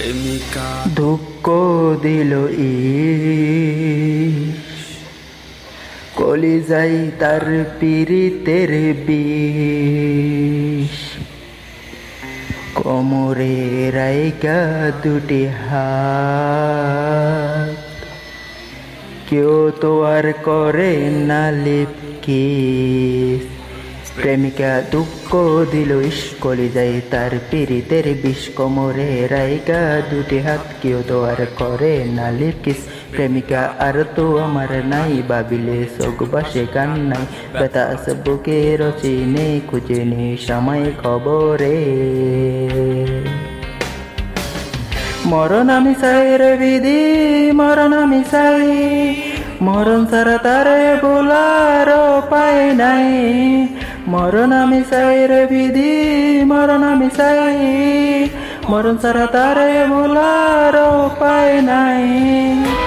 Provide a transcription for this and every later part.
প্রেমিকা দুঃখ দিল কলিজাই তার পীড়িতের বিষ কোমরে রাইকা দুটি হাত কেউ তো আর করে না লিপকিস প্রেমিকা দুঃখ দিল কলিজাই তার পীড়িতের বিষ কোমরে রাইকা দুটি হাত কেউ তো আর করে না লিপকিস প্রেমিকা আর তো আমার নাই ভাবিলে চোখ বাসে গান নাই ব্যথা আছে বুকে রচিনে খুঁজে নি সময় খবরে মরণ আমি চাই রে বিধি মরণ আমি চাই মরণ ছাড়া তারে বলার উপায় নাই মরণ আমি চাই রে বিধি মরণ আমি চাই মরণ ছাড়া তারে বলার উপায় নাই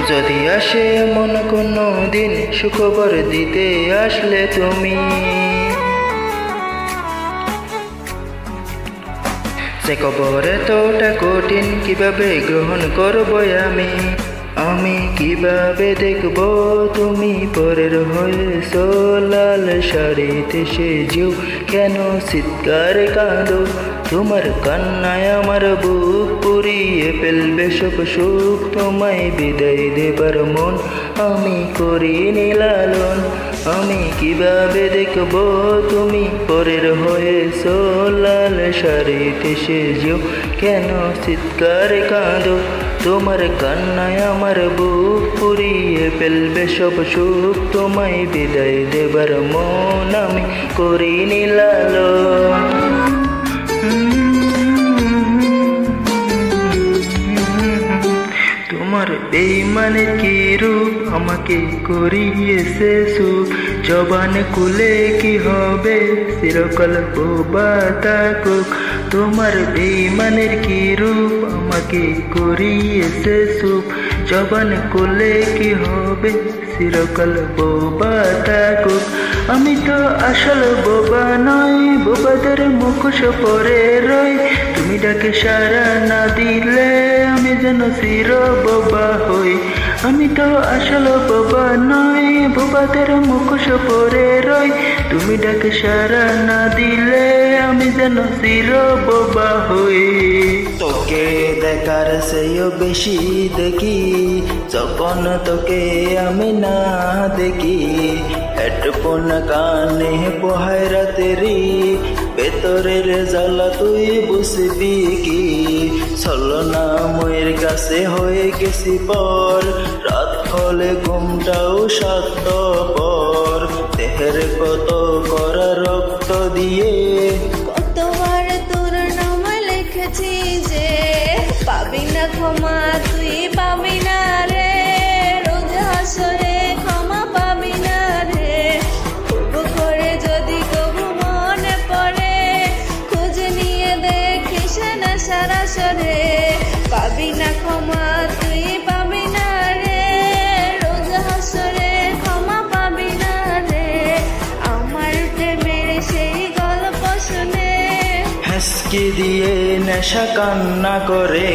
যদি আসে মন কোনো দিন সুখবর দিতে আসলে তুমি সে খবর এতটা কঠিন কিভাবে গ্রহণ করব আমি কিভাবে দেখব তুমি পরের হয়েছ লাল শাড়িতে সেজেও কেন চিৎকার কাঁদো তোমার কান্নায় আমার বুক পুড়িয়ে ফেলবে সব সুখ তোমায় বিদায় দেবার মন আমি করিনি লালন আমি কিভাবে দেখব তুমি পরের হয়েছ লাল শাড়িতে সেজেও কেন চিৎকার কাঁদো তোমার কান্নায় আমার বুক পুড়িয়ে ফেলবে সব সুখ তোমায় বিদায় দেবার মন আমি করিনি লালন তোমার বেঈমানের কি রূপ আমাকে করিয়েছে সুখ জবান কুলে কি হবে চিরকাল বোবা থাকুক তোমার বেঈমানের কি রূপ আমাকে করিয়েছে সুখ জবান কুলে কি হবে চিরকাল বোবা থাকুক আমি তো আসল বোবা নই বোবাদের মুখোশ পরে রই তুমি ডাকে সাড়া না দিলে আমি যেন চির বোবা হই আমি তো আসল বোবা নই বোবাদের মুখোশ পরে রই তুমি ডাকে সাড়া না দিলে আমি যেন চির বোবা হই তোকে দেখার চেয়েও বেশি দেখি যখন তোকে আমি না দেখি হেডফোন কানে বহায় রাতেরি ভেতরের জ্বালা তুই বুঝবি কি ছলনা ময়ের কাছে হয়ে গেছি পর রাত হলে ঘুমটাও স্বার্থপর দেহের কত করা রক্ত দিয়ে কতবার তোর নাম লিখেছি যে পাবি না ক্ষমা তুই পাবি না রে রোজ হাসরে ক্ষমা পাবি না রে খুব করে যদি কবু মনে পড়ে খোঁজ নিয়ে দেখিস না সারা সরে পাবি না ক্ষমা তুই পাবি না রে রোজ হাসরে ক্ষমা পাবি না রে আমার প্রেমের সেই গল্প শুনে হাসকি দিয়ে নেশা কান্না করে